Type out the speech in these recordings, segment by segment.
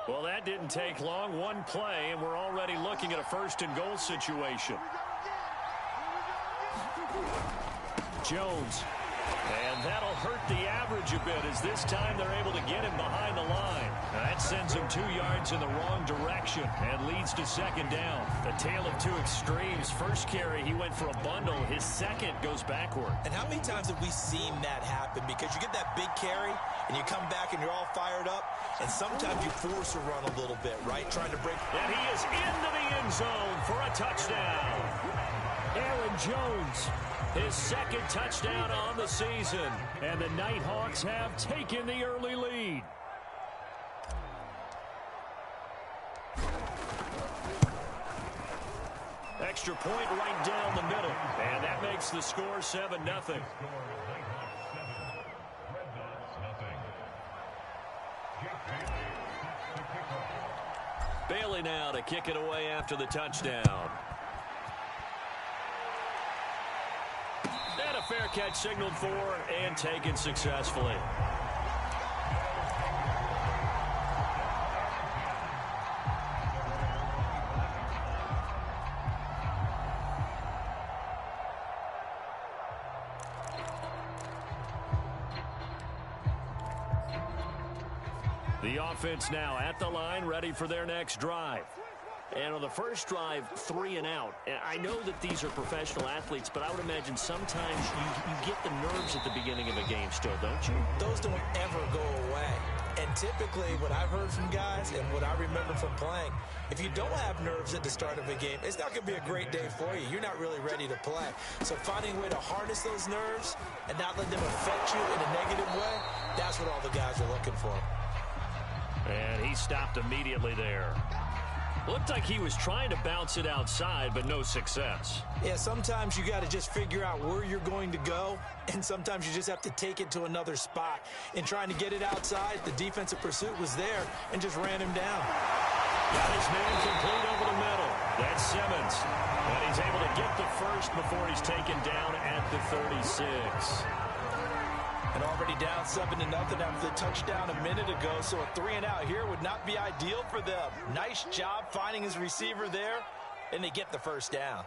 Well, that didn't take long. One play, and we're already looking at a first-and-goal situation. Jones. And that'll hurt the average a bit as this time they're able to get him behind the line. That sends him 2 yards in the wrong direction and leads to second down. A tale of two extremes. First carry, he went for a bundle. His second goes backward. And how many times have we seen that happen? Because you get that big carry, and you come back and you're all fired up, and sometimes you force a run a little bit, right? Trying to break. And he is into the end zone for a touchdown. Aaron Jones, his second touchdown on the season. And the Nighthawks have taken the early lead. Extra point right down the middle. And that makes the score 7-0. Bailey now to kick it away after the touchdown. And a fair catch signaled for and taken successfully. The offense now at the line, ready for their next drive. And on the first drive, 3 and out. And I know that these are professional athletes, but I would imagine sometimes you get the nerves at the beginning of a game still, don't you? Those don't ever go away. And typically what I've heard from guys and what I remember from playing, if you don't have nerves at the start of a game, it's not going to be a great day for you. You're not really ready to play. So finding a way to harness those nerves and not let them affect you in a negative way, that's what all the guys are looking for. And he stopped immediately there. Looked like he was trying to bounce it outside, but no success. Yeah, sometimes you got to just figure out where you're going to go, and sometimes you just have to take it to another spot. In trying to get it outside, the defensive pursuit was there and just ran him down. Got his man complete over the middle. That's Simmons. And he's able to get the first before he's taken down at the 36. And already down 7-0 after the touchdown a minute ago, so a 3 and out here would not be ideal for them. Nice job finding his receiver there, and they get the first down.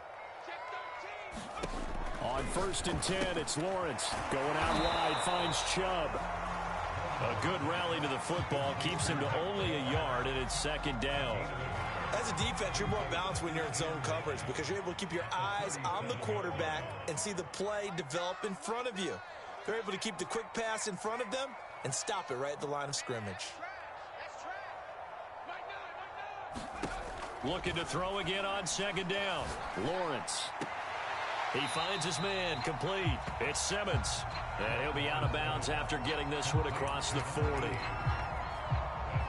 On 1st and 10, it's Lawrence. Going out wide, finds Chubb. A good rally to the football, keeps him to only a yard, and it's second down. As a defense, you're more balanced when you're in zone coverage because you're able to keep your eyes on the quarterback and see the play develop in front of you. They're able to keep the quick pass in front of them and stop it right at the line of scrimmage. Looking to throw again on second down. Lawrence. He finds his man complete. It's Simmons. And he'll be out of bounds after getting this one across the 40.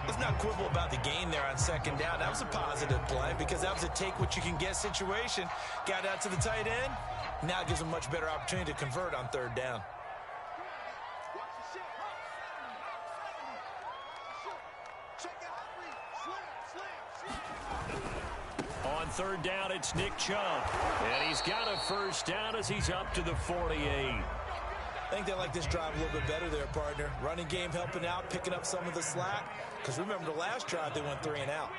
Let's not quibble about the gain there on second down. That was a positive play because that was a take-what-you-can-get situation. Got out to the tight end. Now it gives them a much better opportunity to convert on third down. On third down, it's Nick Chubb. And he's got a first down as he's up to the 48. I think they like this drive a little bit better there, partner. Running game helping out, picking up some of the slack. Because remember, the last drive, they went 3 and out.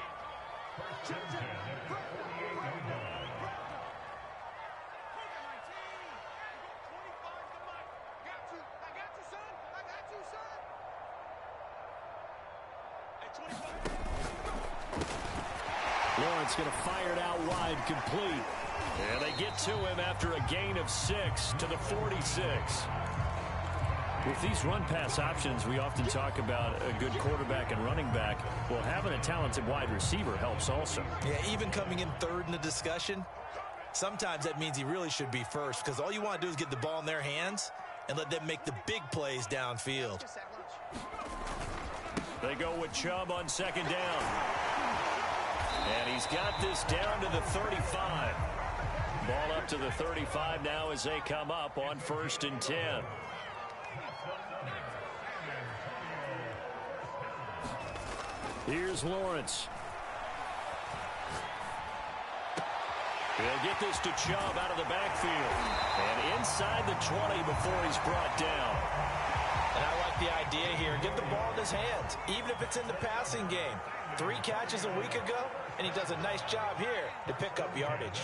Lawrence going to fire it out wide, complete. And they get to him after a gain of 6 to the 46. With these run-pass options, we often talk about a good quarterback and running back. Well, having a talented wide receiver helps also. Yeah, even coming in third in the discussion, sometimes that means he really should be first because all you want to do is get the ball in their hands and let them make the big plays downfield. They go with Chubb on second down. And he's got this down to the 35. Ball up to the 35 now as they come up on 1st and 10. Here's Lawrence. He'll get this to Chubb out of the backfield. And inside the 20 before he's brought down. And I like the idea here. Get the ball in his hands, even if it's in the passing game. 3 catches a week ago, and he does a nice job here to pick up yardage.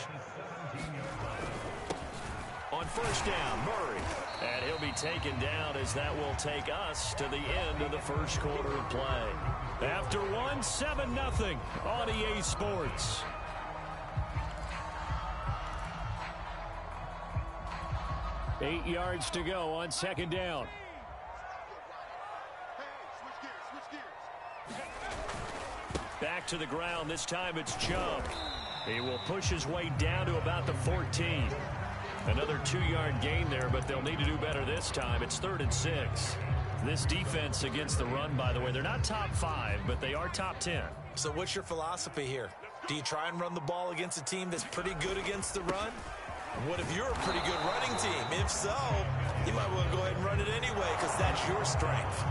On first down, Murray. And he'll be taken down as that will take us to the end of the first quarter of play. After one, 7-0 on EA Sports. Eight yards to go on second down. Back to the ground. This time it's Chubb. He will push his way down to about the 14. Another 2-yard gain there, but they'll need to do better this time. It's 3rd and 6. This defense against the run, by the way, they're not top 5, but they are top 10. So what's your philosophy here? Do you try and run the ball against a team that's pretty good against the run? What if you're a pretty good running team? If so, you might want to go ahead and run it anyway because that's your strength.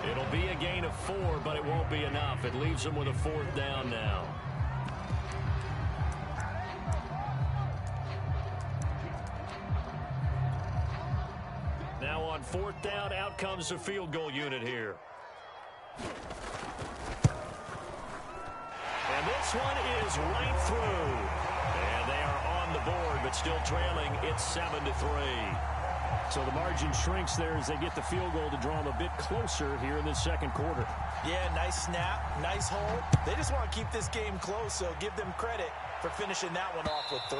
It'll be a gain of 4, but it won't be enough. It leaves them with a 4th down now. Now on 4th down, out comes the field goal unit here. And this one is right through. And they are on the board, but still trailing. It's 7-3. So the margin shrinks there as they get the field goal to draw them a bit closer here in the second quarter. Yeah, nice snap, nice hold. They just want to keep this game close, so give them credit for finishing that one off with 3.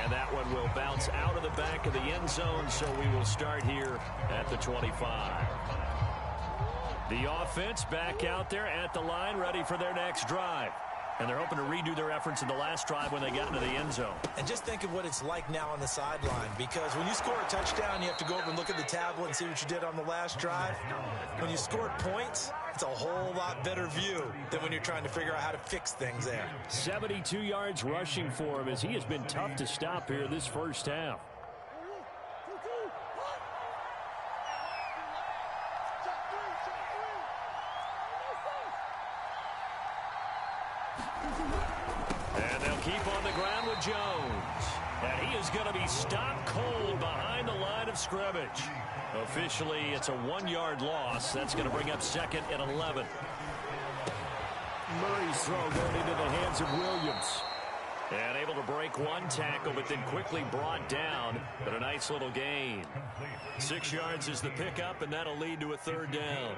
And that one will bounce out of the back of the end zone, so we will start here at the 25. The offense back out there at the line, ready for their next drive. And they're hoping to redo their efforts in the last drive when they got into the end zone. And just think of what it's like now on the sideline, because when you score a touchdown, you have to go over and look at the tablet and see what you did on the last drive. When you scored points, it's a whole lot better view than when you're trying to figure out how to fix things there. 72 yards rushing for him as he has been tough to stop here this first half. And they'll keep on the ground with Jones. And he is going to be stopped cold behind the line of scrimmage. Officially, it's a 1-yard loss. That's going to bring up 2nd and 11. Murray's throw going into the hands of Williams. And able to break one tackle, but then quickly brought down. But a nice little gain. 6 yards is the pickup, and that'll lead to a 3rd down.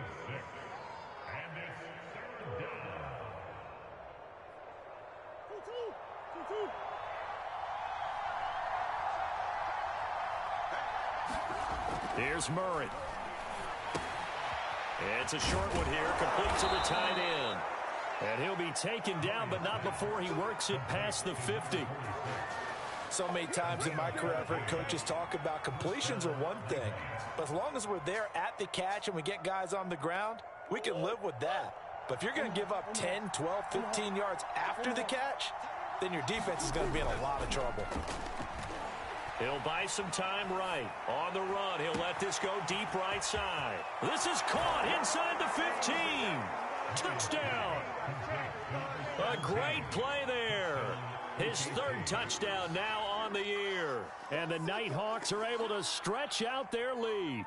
Here's Murray. It's a short one here, complete to the tight end. And he'll be taken down, but not before he works it past the 50. So many times in my career, I've heard coaches talk about completions are one thing. But as long as we're there at the catch and we get guys on the ground, we can live with that. But if you're going to give up 10, 12, 15 yards after the catch, then your defense is going to be in a lot of trouble. He'll buy some time right. On the run, he'll let this go deep right side. This is caught inside the 15. Touchdown. A great play there. His 3rd touchdown now on the year. And the Nighthawks are able to stretch out their lead.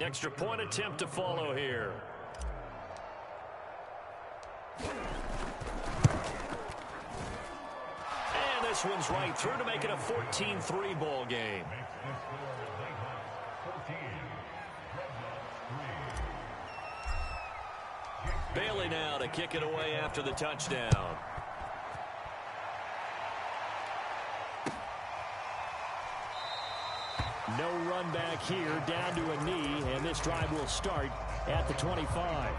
Extra point attempt to follow here. This one's right through to make it a 14-3 ball game. Bailey now to kick it away after the touchdown. No run back here, down to a knee, and this drive will start at the 25.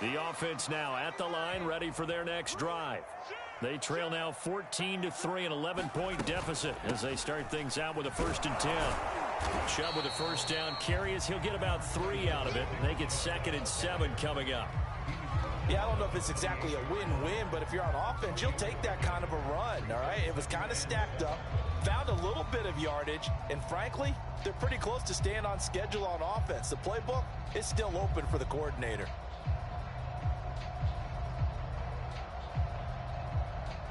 The offense now at the line, ready for their next drive. They trail now 14-3, an 11-point deficit as they start things out with a 1st and 10. Chubb with a 1st down carry as he'll get about 3 out of it. They get 2nd and 7 coming up. Yeah, I don't know if it's exactly a win-win, but if you're on offense, you'll take that kind of a run, all right? It was kind of stacked up. found a little bit of yardage, and frankly, they're pretty close to staying on schedule on offense. The playbook is still open for the coordinator.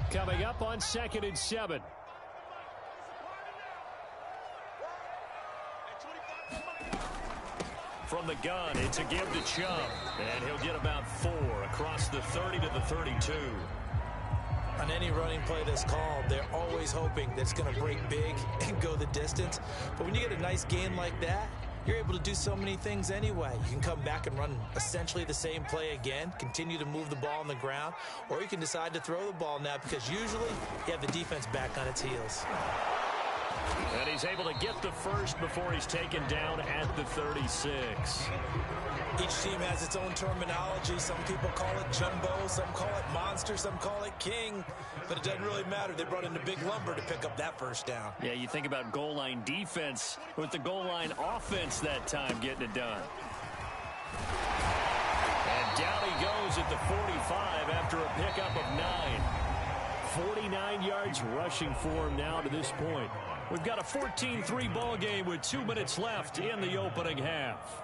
Coming up on 2nd and 7. From the gun, it's a give to Chubb, and he'll get about 4 across the 30 to the 32. On any running play that's called, they're always hoping that it's going to break big and go the distance. But when you get a nice gain like that, you're able to do so many things anyway. You can come back and run essentially the same play again, continue to move the ball on the ground, or you can decide to throw the ball now because usually you have the defense back on its heels. And he's able to get the first before he's taken down at the 36. Each team has its own terminology. Some people call it jumbo, some call it monster, some call it king. But it doesn't really matter. They brought in the big lumber to pick up that first down. Yeah, you think about goal line defense with the goal line offense that time getting it done. And down he goes at the 45 after a pickup of 9. 49 yards rushing for him now to this point. We've got a 14-3 ball game with 2 minutes left in the opening half.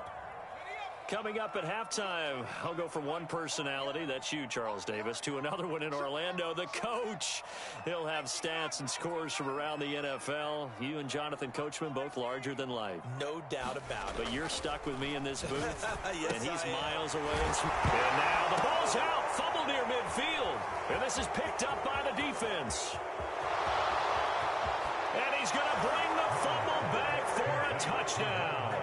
Coming up at halftime, I'll go from one personality, that's you, Charles Davis, to another one in Orlando, the coach. He'll have stats and scores from around the NFL. You and Jonathan Coachman, both larger than life. No doubt about it. But you're stuck with me in this booth, yes, and he's miles away. And now the ball's out, fumble near midfield. And this is picked up by the defense. And he's going to bring the fumble back for a touchdown.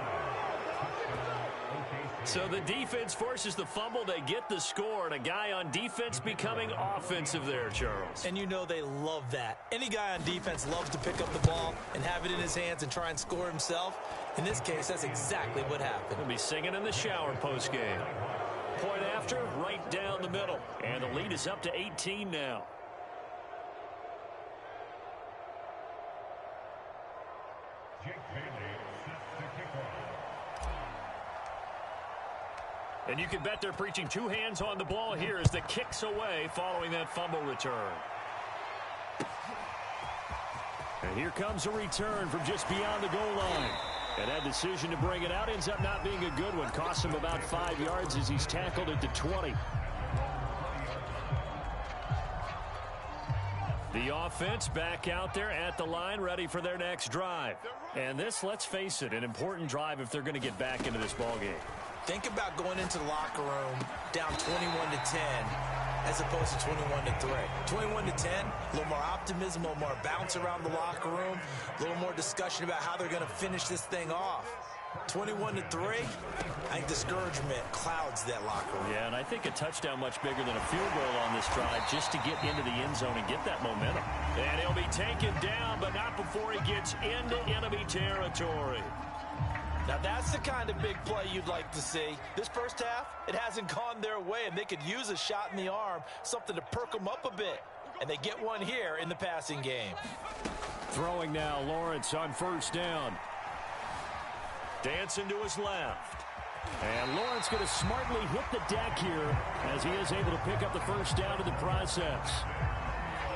So the defense forces the fumble. They get the score, and a guy on defense becoming offensive there, Charles. And you know they love that. Any guy on defense loves to pick up the ball and have it in his hands and try and score himself. In this case, that's exactly what happened. He'll be singing in the shower postgame. Point after, right down the middle. And the lead is up to 18 now. And you can bet they're preaching 2 hands on the ball here as the kick's away following that fumble return. And here comes a return from just beyond the goal line. And that decision to bring it out ends up not being a good one. Costs him about 5 yards as he's tackled at the 20. The offense back out there at the line, ready for their next drive. And this, let's face it, an important drive if they're going to get back into this ballgame. Think about going into the locker room down 21-10 as opposed to 21-3. 21-10, a little more optimism, a little more bounce around the locker room, a little more discussion about how they're going to finish this thing off. 21-3, I think discouragement clouds that locker room. Yeah, and I think a touchdown much bigger than a field goal on this drive just to get into the end zone and get that momentum. And he'll be taken down, but not before he gets into enemy territory. Now that's the kind of big play you'd like to see. This first half, it hasn't gone their way, and they could use a shot in the arm, something to perk them up a bit. And they get one here in the passing game. Throwing now, Lawrence on first down. Dancing to his left. And Lawrence going to smartly hit the deck here as he is able to pick up the first down in the process.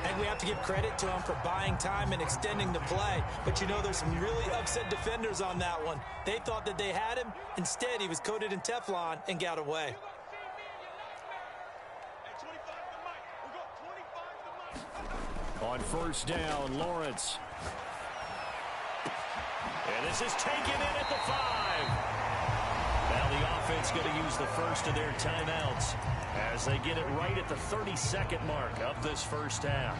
And we have to give credit to him for buying time and extending the play. But you know, there's some really upset defenders on that one. They thought that they had him. Instead, he was coated in Teflon and got away. On first down, Lawrence. And this is taken in at the 5. Now the offense going to use the first of their timeouts as they get it right at the 32nd mark of this first half.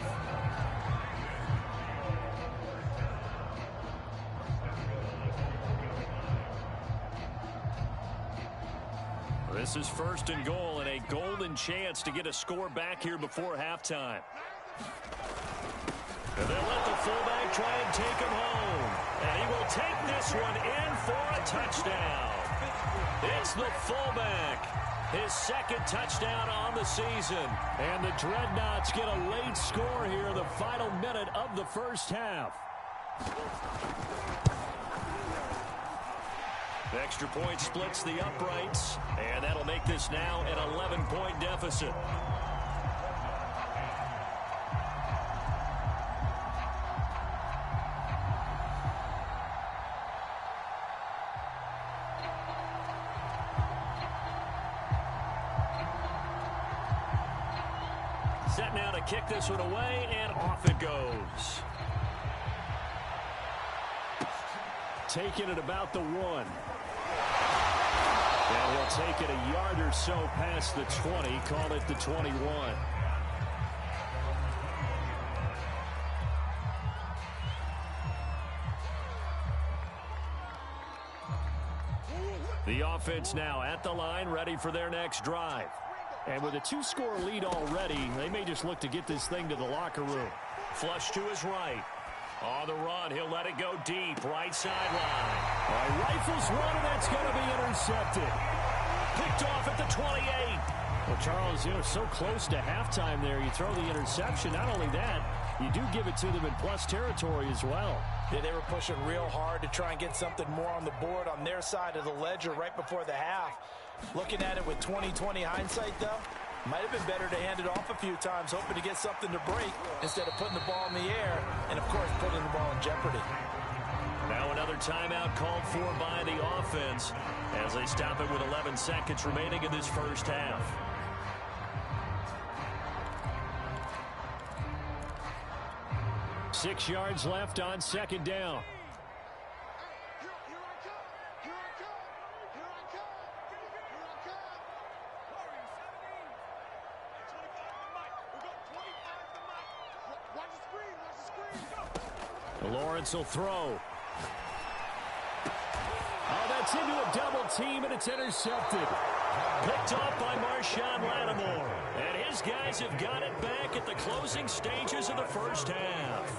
This is first and goal and a golden chance to get a score back here before halftime. And they'll let the fullback try and take him home. And he will take this one in for a touchdown. It's the fullback. His second touchdown on the season. And the Dreadnoughts get a late score here in the final minute of the first half. The extra point splits the uprights. And that'll make this now an 11-point deficit. set now to kick this one away, and off it goes. Taking it about the 1. And he'll take it a yard or so past the 20, call it the 21. The offense now at the line, ready for their next drive. And with a 2-score lead already, they may just look to get this thing to the locker room. Flush to his right. On the run, he'll let it go deep, right sideline. Rifles one, and that's going to be intercepted. Picked off at the 28. Well, Charles, so close to halftime there. You throw the interception. Not only that, you do give it to them in plus territory as well. Yeah, they were pushing real hard to try and get something more on the board on their side of the ledger right before the half. Looking at it with 20/20 hindsight, though, might have been better to hand it off a few times, hoping to get something to break instead of putting the ball in the air and, of course, putting the ball in jeopardy. Now another timeout called for by the offense as they stop it with 11 seconds remaining in this first half. Six yards left on second down. Lawrence will throw. Oh, that's into a double team, and it's intercepted. Picked off by Marshawn Lattimore. And his guys have got it back at the closing stages of the first half.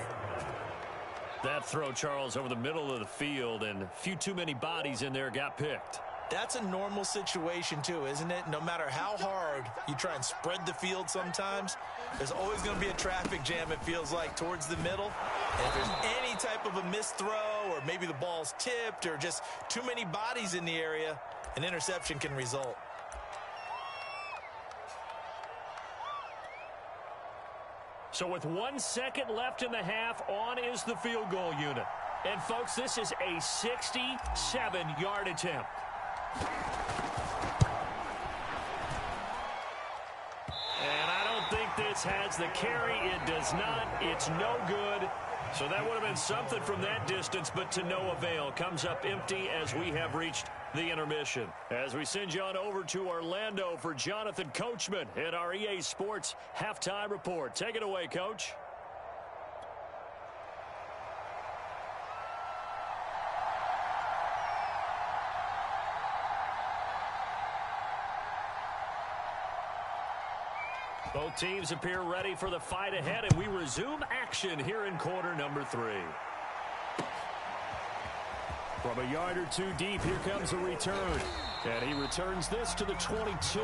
That throw, Charles, over the middle of the field, and a few too many bodies in there got picked. That's a normal situation, too, isn't it? No matter how hard you try and spread the field sometimes, there's always going to be a traffic jam, it feels like, towards the middle. And if there's any type of a missed throw or maybe the ball's tipped or just too many bodies in the area, an interception can result. So with 1 second left in the half, on is the field goal unit. And, folks, this is a 67-yard attempt. And I don't think this has the carry. It does not. It's no good. So that would have been something from that distance, but to no avail. Comes up empty as we have reached the intermission. As we send you on over to Orlando for Jonathan Coachman at our EA Sports Halftime Report. Take it away, Coach. Both teams appear ready for the fight ahead, and we resume action here in quarter number 3. From a yard or two deep, here comes a return. And he returns this to the 22.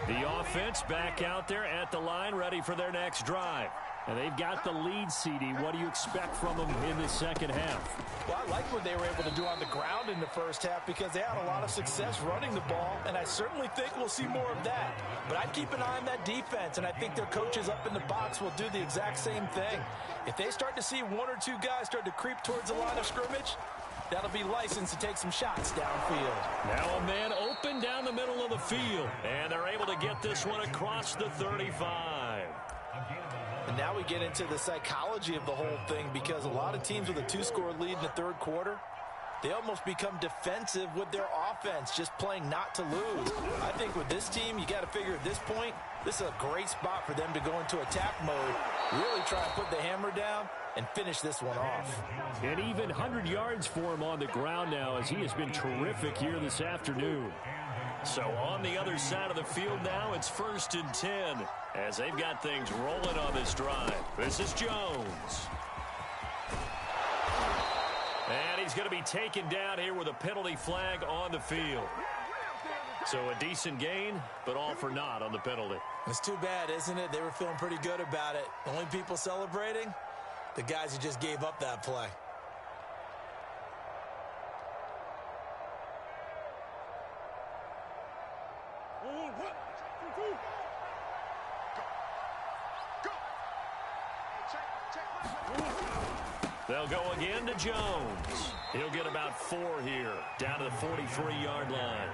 The offense back out there at the line, ready for their next drive. And they've got the lead, CD. What do you expect from them in the second half? Well, I like what they were able to do on the ground in the first half because they had a lot of success running the ball, and I certainly think we'll see more of that. But I'd keep an eye on that defense, and I think their coaches up in the box will do the exact same thing. If they start to see one or two guys start to creep towards the line of scrimmage, that'll be licensed to take some shots downfield. Now a man open down the middle of the field, and they're able to get this one across the 35. And now we get into the psychology of the whole thing because a lot of teams with a 2-score lead in the third quarter, they almost become defensive with their offense, just playing not to lose. I think with this team, you got to figure at this point, this is a great spot for them to go into attack mode, really try and put the hammer down and finish this one off. And even 100 yards for him on the ground now as he has been terrific here this afternoon. So on the other side of the field now, it's 1st and 10 as they've got things rolling on this drive. This is Jones. And he's going to be taken down here with a penalty flag on the field. So a decent gain, but all for naught on the penalty. It's too bad, isn't it? They were feeling pretty good about it. The only people celebrating, the guys who just gave up that play. They'll go again to Jones. He'll get about 4 here, down to the 43-yard line.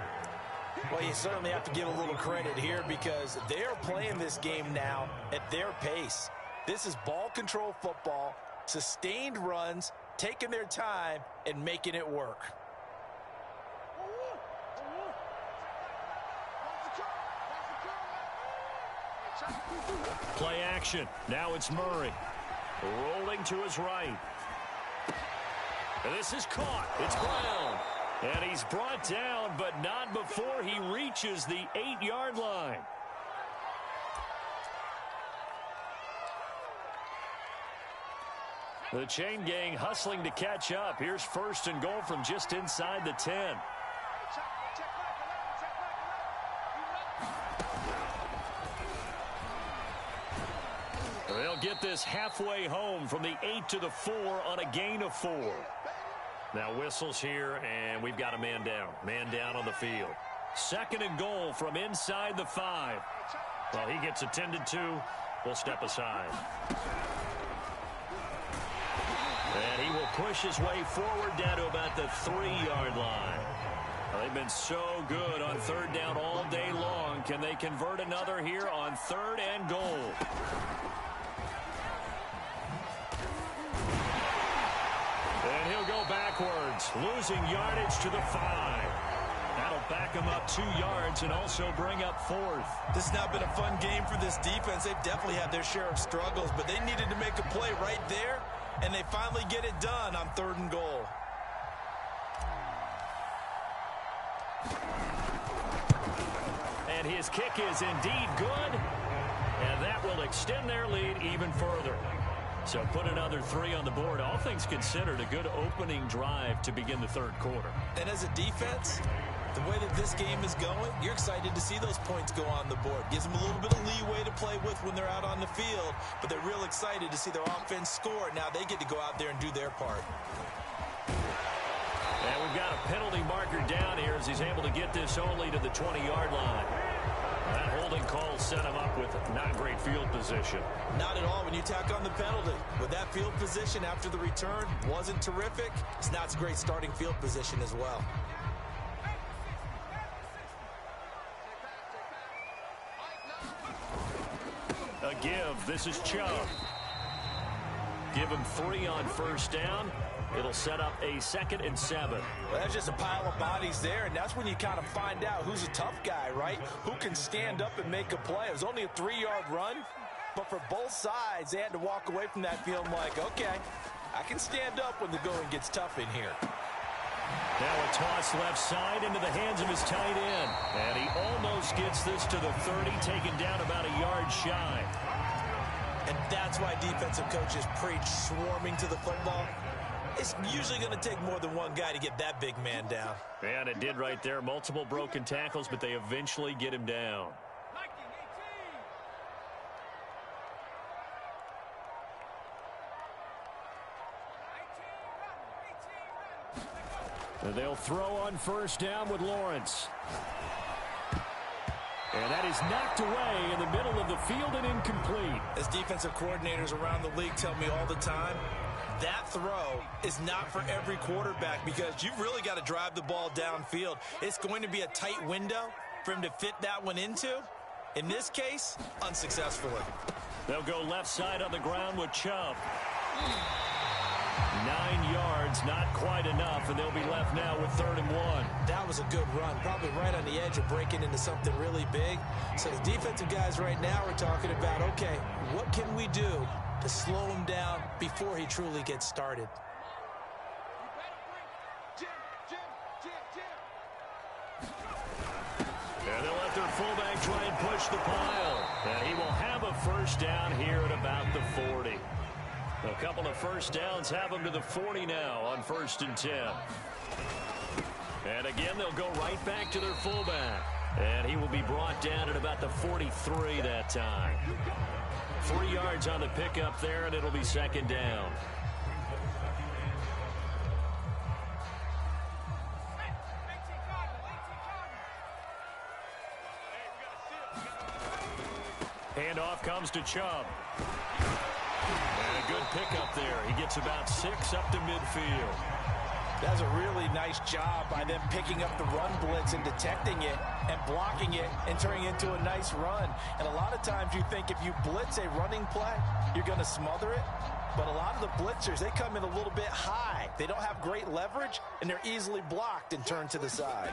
Well, you certainly have to give a little credit here because they're playing this game now at their pace. This is ball control football, sustained runs, taking their time, and making it work. Play action. Now it's Murray. Rolling to his right. And this is caught. It's Brown. And he's brought down, but not before he reaches the 8-yard line. The chain gang hustling to catch up. Here's 1st and goal from just inside the 10. They'll get this halfway home from the 8 to the 4 on a gain of 4. Now whistles here, and we've got a man down. Man down on the field. 2nd and goal from inside the 5. Well, he gets attended to. We'll step aside. And he will push his way forward down to about the 3-yard line. Well, they've been so good on 3rd down all day long. Can they convert another here on 3rd and goal? And he'll go backwards, losing yardage to the 5. That'll back him up 2 yards and also bring up 4th. This has not been a fun game for this defense. They've definitely had their share of struggles, but they needed to make a play right there, and they finally get it done on 3rd and goal. And his kick is indeed good, and that will extend their lead even further. So put another 3 on the board. All things considered, a good opening drive to begin the 3rd quarter. And as a defense, the way that this game is going, you're excited to see those points go on the board. Gives them a little bit of leeway to play with when they're out on the field, but they're real excited to see their offense score. Now they get to go out there and do their part. And we've got a penalty marker down here as he's able to get this only to the 20-yard line. That holding call set him up with not great field position. Not at all when you tack on the penalty. With that field position after the return wasn't terrific. It's not a great starting field position as well. A give. This is Chubb. Give him 3 on 1st down. It'll set up a 2nd and 7. Well, that's just a pile of bodies there, and that's when you kind of find out who's a tough guy, right? Who can stand up and make a play. It was only a 3-yard run, but for both sides, they had to walk away from that feeling like, okay, I can stand up when the going gets tough in here. Now a toss left side into the hands of his tight end. And he almost gets this to the 30, taken down about a yard shy. And that's why defensive coaches preach swarming to the football. It's usually going to take more than one guy to get that big man down. And it did right there. Multiple broken tackles, but they eventually get him down. And they'll throw on 1st down with Lawrence. And that is knocked away in the middle of the field and incomplete. As defensive coordinators around the league tell me all the time, that throw is not for every quarterback because you've really got to drive the ball downfield. It's going to be a tight window for him to fit that one into. In this case, unsuccessfully. They'll go left side on the ground with Chubb. 9 yards, not quite enough, and they'll be left now with 3rd and 1. That was a good run, probably right on the edge of breaking into something really big. So the defensive guys right now are talking about, okay, what can we do to slow him down before he truly gets started? And they'll let their fullback try and push the pile. And he will have a 1st down here at about the 40. A couple of 1st downs have him to the 40 now on 1st and 10. And again, they'll go right back to their fullback. And he will be brought down at about the 43 that time. 3 yards on the pickup there, and it'll be 2nd down. Handoff comes to Chubb. And a good pickup there. He gets about 6 up to midfield. That's a really nice job by them picking up the run blitz and detecting it and blocking it and turning it into a nice run. And a lot of times you think if you blitz a running play, you're going to smother it. But a lot of the blitzers, they come in a little bit high. They don't have great leverage, and they're easily blocked and turned to the side.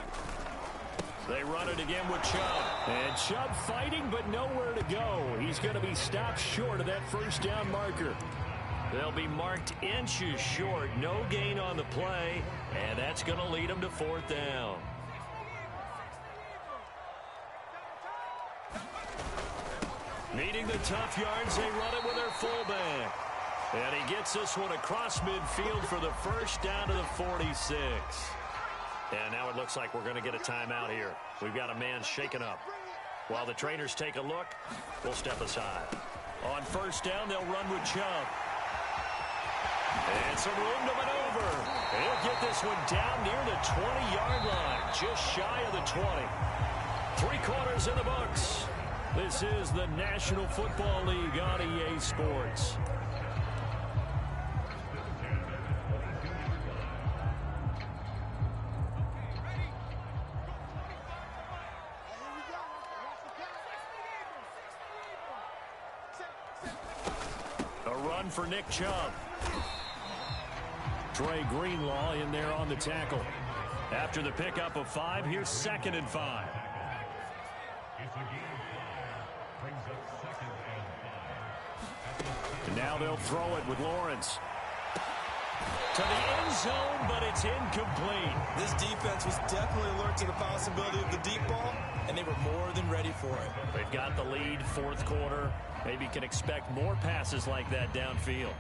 They run it again with Chubb. And Chubb fighting, but nowhere to go. He's going to be stopped short of that first down marker. They'll be marked inches short. No gain on the play, and that's going to lead them to 4th down. Needing the tough yards, they run it with their fullback. And he gets this one across midfield for the first down to the 46. And now it looks like we're going to get a timeout here. We've got a man shaken up. While the trainers take a look, we'll step aside. On first down, they'll run with Chubb. And some room to maneuver. He'll get this one down near the 20-yard line, just shy of the 20. 3 quarters in the books. This is the National Football League on EA Sports. A run for Nick Chubb. Trey Greenlaw in there on the tackle. After the pickup of 5, here's 2nd and 5. And now they'll throw it with Lawrence. To the end zone, but it's incomplete. This defense was definitely alert to the possibility of the deep ball, and they were more than ready for it. They've got the lead, 4th quarter. Maybe can expect more passes like that downfield.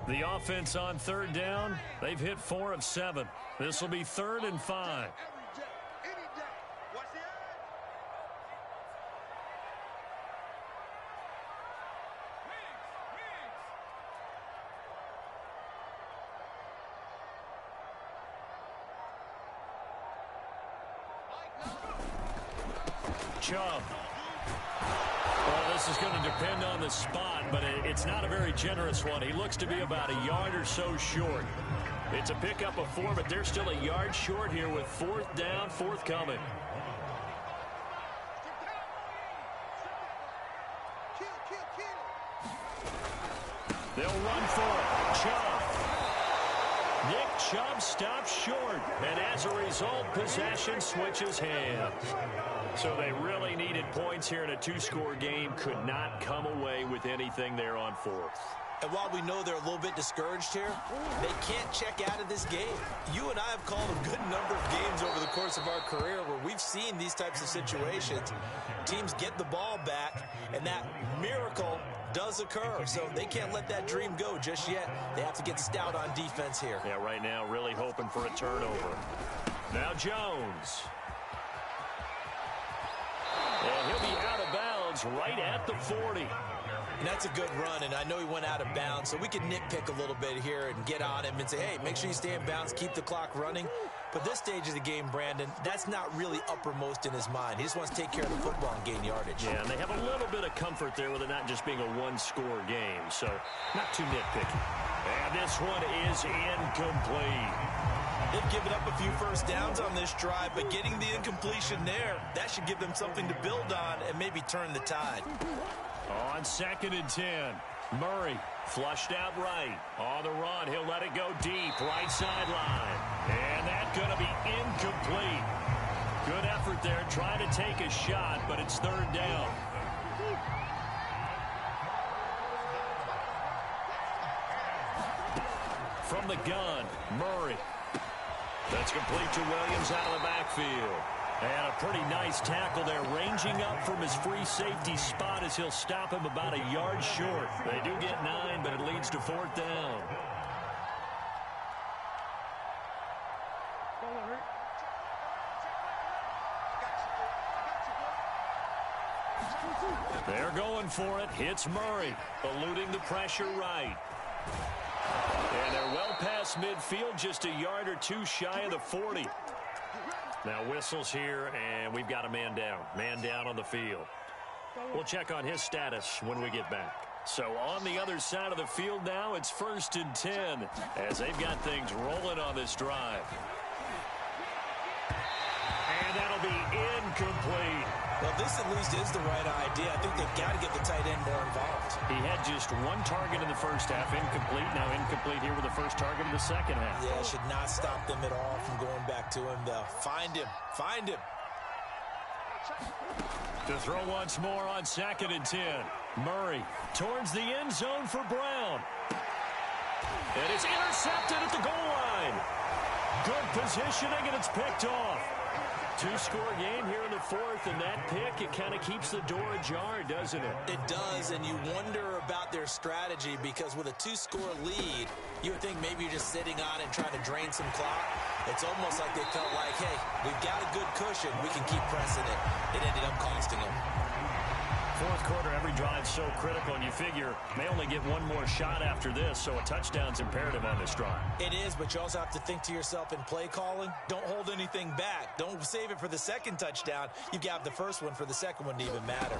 The offense on 3rd down, they've hit 4 of 7. This will be 3rd and 5. Chubb. Well, this is going to depend on the spot, but it's not a very generous one. He looks to be about a yard or so short. It's a pickup of 4, but they're still a yard short here with 4th down, forthcoming. They'll run for it. Chubb. Nick Chubb stops short, and as a result, possession switches hands. So they really needed points here in a 2-score game. Could not come away with anything there on 4th. And while we know they're a little bit discouraged here, they can't check out of this game. You and I have called a good number of games over the course of our career where we've seen these types of situations. Teams get the ball back, and that miracle does occur. So they can't let that dream go just yet. They have to get stout on defense here. Yeah, right now really hoping for a turnover. Now Jones. And he'll be out of bounds right at the 40. And that's a good run, and I know he went out of bounds, so we can nitpick a little bit here and get on him and say, hey, make sure you stay in bounds, keep the clock running. But this stage of the game, Brandon, that's not really uppermost in his mind. He just wants to take care of the football and gain yardage. Yeah, and they have a little bit of comfort there with it not just being a 1-score game, so not too nitpicky. And this one is incomplete. They've given up a few first downs on this drive, but getting the incompletion there, that should give them something to build on and maybe turn the tide. On 2nd and 10, Murray flushed out right. On the run, he'll let it go deep, right sideline. And that's going to be incomplete. Good effort there, trying to take a shot, but it's 3rd down. From the gun, Murray. That's complete to Williams out of the backfield. And a pretty nice tackle there, ranging up from his free safety spot as he'll stop him about a yard short. They do get 9, but it leads to 4th down. They're going for it. Hits Murray, eluding the pressure right. And they're well past midfield, just a yard or two shy of the 40. Now whistles here, and we've got a man down. Man down on the field. We'll check on his status when we get back. So on the other side of the field now, it's 1st and 10 as they've got things rolling on this drive. And that'll be incomplete. Well, this at least is the right idea. I think they've got to get the tight end more involved. He had just one target in the first half, incomplete. Now incomplete here with the first target in the second half. Yeah, should not stop them at all from going back to him, though. Find him. Find him. To throw once more on 2nd and 10. Murray towards the end zone for Brown. And it's intercepted at the goal line. Good positioning, and it's picked off. 2-score game here in the 4th, and that pick, it kind of keeps the door ajar, doesn't it? It does, and you wonder about their strategy because with a 2-score lead, you would think maybe you're just sitting on it and trying to drain some clock. It's almost like they felt like, hey, we've got a good cushion. We can keep pressing it. It ended up costing them. 4th quarter, every drive so critical, and you figure may only get one more shot after this, so a touchdown's imperative on this drive. It is, but you also have to think to yourself in play calling, don't hold anything back. Don't save it for the second touchdown. You've got the first one for the second one to even matter.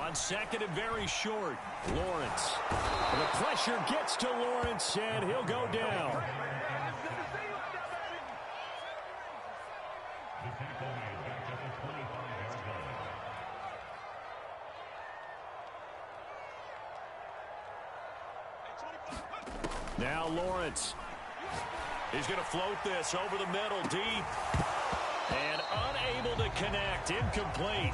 On 2nd and very short, Lawrence. The pressure gets to Lawrence, and he'll go down. Now Lawrence. He's going to float this over the middle, deep. And unable to connect, incomplete.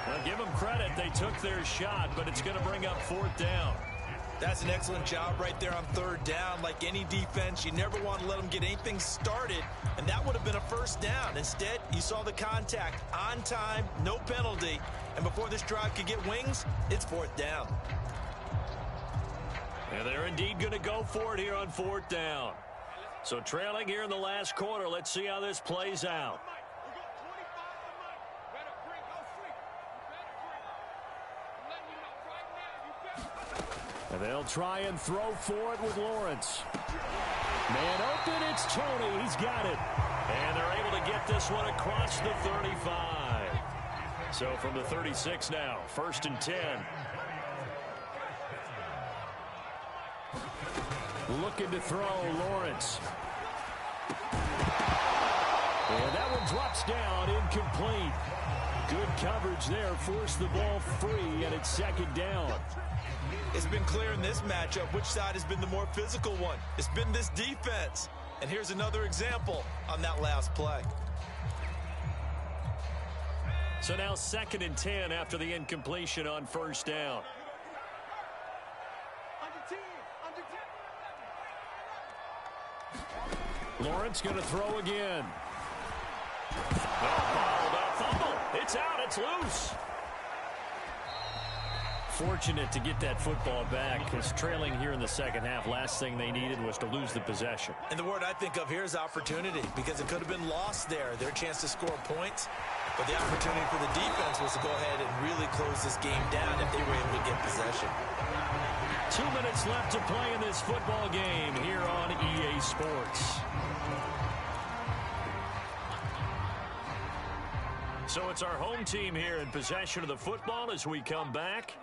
Well, give them credit. They took their shot, but it's going to bring up 4th down. That's an excellent job right there on 3rd down. Like any defense, you never want to let them get anything started, and that would have been a 1st down. Instead, you saw the contact on time, no penalty, and before this drive could get wings, it's 4th down. And they're indeed going to go for it here on 4th down. So trailing here in the last quarter, let's see how this plays out. And they'll try and throw for it with Lawrence. Man open, it's Toney. He's got it. And they're able to get this one across the 35. So from the 36 now, 1st and 10. Looking to throw, Lawrence. And that one drops down, incomplete. Good coverage there, forced the ball free, and it's 2nd down. It's been clear in this matchup which side has been the more physical one. It's been this defense. And here's another example on that last play. So now 2nd and 10 after the incompletion on 1st down. Lawrence going to throw again. Fumble. It's out. It's loose. Fortunate to get that football back because trailing here in the second half, last thing they needed was to lose the possession. And the word I think of here is opportunity because it could have been lost there. Their chance to score points. But the opportunity for the defense was to go ahead and really close this game down if they were able to get possession. 2 minutes left to play in this football game here on EA Sports. So it's our home team here in possession of the football as we come back.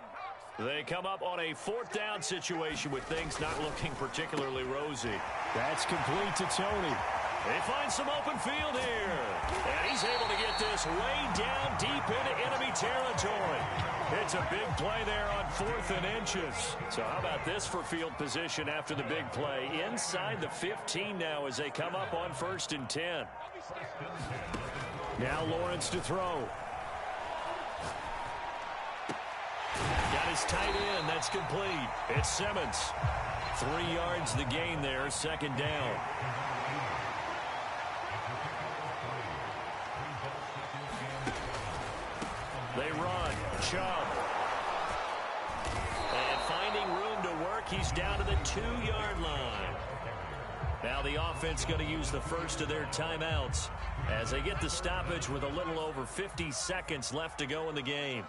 They come up on a 4th down situation with things not looking particularly rosy. That's complete to Toney. They find some open field here. And he's able to get this way down deep into enemy territory. It's a big play there on 4th and inches. So how about this for field position after the big play? Inside the 15 now as they come up on 1st and 10. Now Lawrence to throw. Got his tight end. That's complete. It's Simmons. 3 yards the gain there. 2nd down. run. Chubb. And finding room to work, he's down to the 2-yard line. Now the offense going to use the first of their timeouts as they get the stoppage with a little over 50 seconds left to go in the game.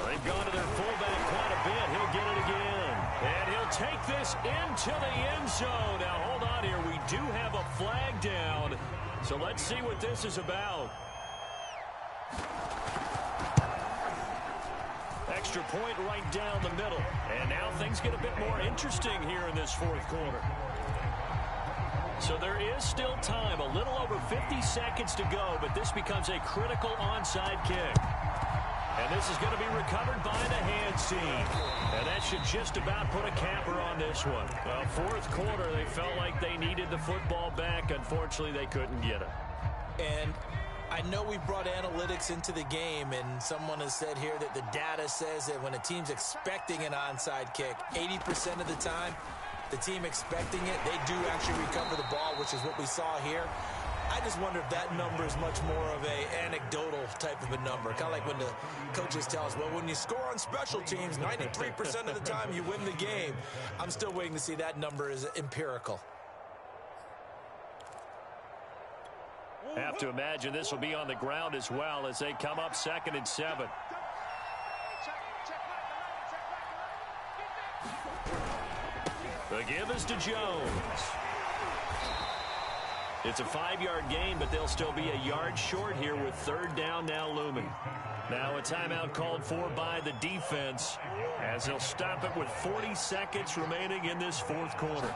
They've gone to their fullback quite a bit. He'll get it again. And he'll take this into the end zone. Now, hold on here. We do have a flag down. So let's see what this is about. Extra point right down the middle. And now things get a bit more interesting here in this fourth quarter. So there is still time. A little over 50 seconds to go, but this becomes a critical onside kick. And this is going to be recovered by the hands team. And that should just about put a capper on this one. Well, fourth quarter, they felt like they needed the football back. Unfortunately, they couldn't get it. And I know we brought analytics into the game, and someone has said here that the data says that when a team's expecting an onside kick, 80% of the time, the team expecting it, they do actually recover the ball, which is what we saw here. I just wonder if that number is much more of a anecdotal type of a number. Kind of like when the coaches tell us, well, when you score on special teams, 93% of the time you win the game. I'm still waiting to see that number is empirical. Have to imagine this will be on the ground as well as they come up 2nd and 7. The give is to Jones. It's a 5-yard gain, but they'll still be a yard short here with 3rd down now looming. Now a timeout called for by the defense as they'll stop it with 40 seconds remaining in this fourth quarter.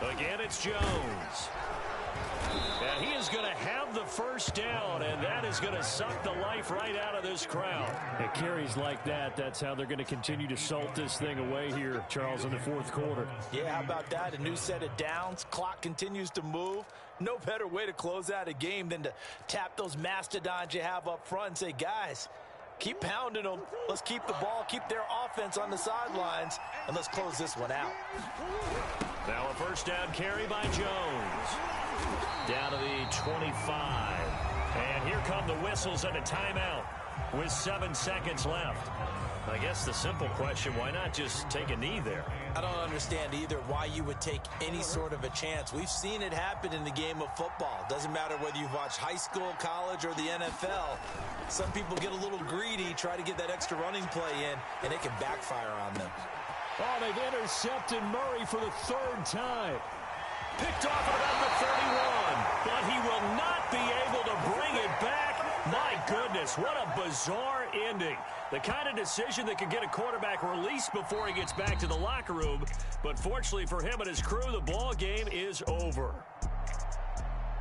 Again, it's Jones. And he is going to have the first down, and that is going to suck the life right out of this crowd. It carries like that. That's how they're going to continue to salt this thing away here, Charles, in the fourth quarter. Yeah, how about that? A new set of downs. Clock continues to move. No better way to close out a game than to tap those mastodons you have up front and say, guys, keep pounding them. Let's keep the ball, keep their offense on the sidelines, and let's close this one out. Now a first down carry by Jones. Down to the 25. And here come the whistles and a timeout with 7 seconds left. I guess the simple question, why not just take a knee there? I don't understand either why you would take any sort of a chance. We've seen it happen in the game of football. Doesn't matter whether you've watched high school, college, or the NFL. Some people get a little greedy, try to get that extra running play in, and it can backfire on them. Oh, they've intercepted Murray for the 3rd time. Picked off at about the 31, but he will not be able to bring it back. My goodness, what a bizarre ending. The kind of decision that could get a quarterback released before he gets back to the locker room. But fortunately for him and his crew, the ball game is over.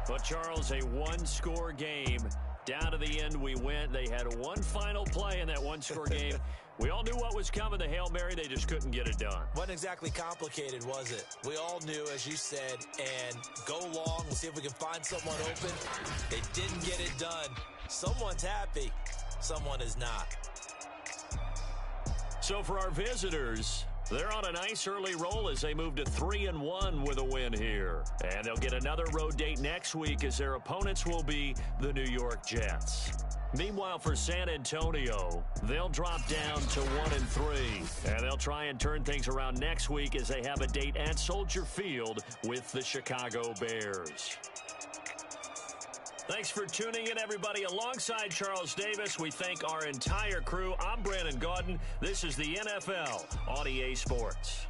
But, Charles, a one-score game. Down to the end we went. They had one final play in that one-score game. We all knew what was coming, the Hail Mary. They just couldn't get it done. Wasn't exactly complicated, was it? We all knew, as you said, and go long. We'll see if we can find someone open. They didn't get it done. Someone's happy. Someone is not. So for our visitors, they're on a nice early roll as they move to 3-1 with a win here. And they'll get another road date next week as their opponents will be the New York Jets. Meanwhile, for San Antonio, they'll drop down to 1-3. And they'll try and turn things around next week as they have a date at Soldier Field with the Chicago Bears. Thanks for tuning in, everybody. Alongside Charles Davis, we thank our entire crew. I'm Brandon Gaudin. This is the NFL on EA Sports.